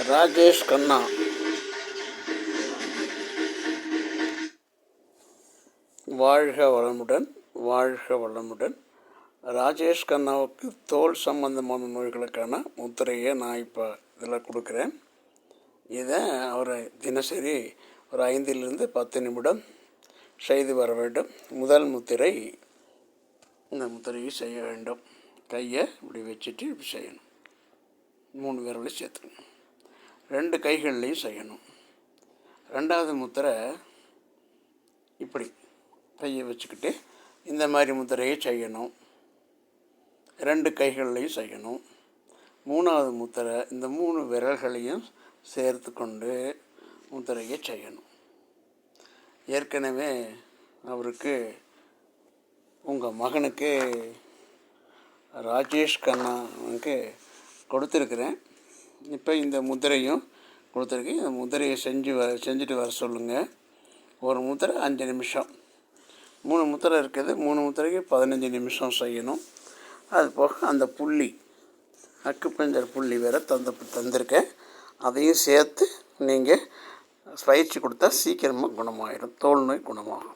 ராஜேஷ் கண்ணா. வாழ்க வளமுடன், வாழ்க வளமுடன். ராஜேஷ் கண்ணாவுக்கு தோல் சம்பந்தமான நோய்களுக்கான முத்திரையை நான் இப்போ இதில் கொடுக்குறேன். இதை அவர் தினசரி ஒரு 5லிருந்து 10 நிமிடம் செய்து வர வேண்டும். முதல் முத்திரை, இந்த முத்திரையை செய்ய வேண்டும். கையை இப்படி வச்சுட்டு இப்படி செய்யணும். 3 விரலை சேர்த்துக்கணும். 2 கைகள்லையும் செய்யணும். 2வது முத்திரை இப்படி கையை வச்சுக்கிட்டு இந்த மாதிரி முத்திரையை செய்யணும். 2 கைகள்லையும் செய்யணும். 3வது முத்திரை இந்த 3 விரல்களையும் சேர்த்து கொண்டு முத்திரையை செய்யணும். ஏற்கனவே அவருக்கு, உங்கள் மகனுக்கு ராஜேஷ் கண்ணாவுக்கு கொடுத்துருக்குறேன். இப்போ இந்த முத்திரையும் கொடுத்துருக்கேன். இந்த முத்திரையை செஞ்சுட்டு வர சொல்லுங்கள். ஒரு முத்திரை 5 நிமிஷம், 3 முத்திரை இருக்குது. 3 முத்திரைக்கு 15 நிமிஷம் செய்யணும். அது போக அந்த புள்ளி, அக்குப்பஞ்சர் புள்ளி வேறு தந்திருக்கேன். அதையும் சேர்த்து நீங்கள் பயிற்சி கொடுத்தா சீக்கிரமாக குணமாயிடும். தோல் நோய் குணமாகும்.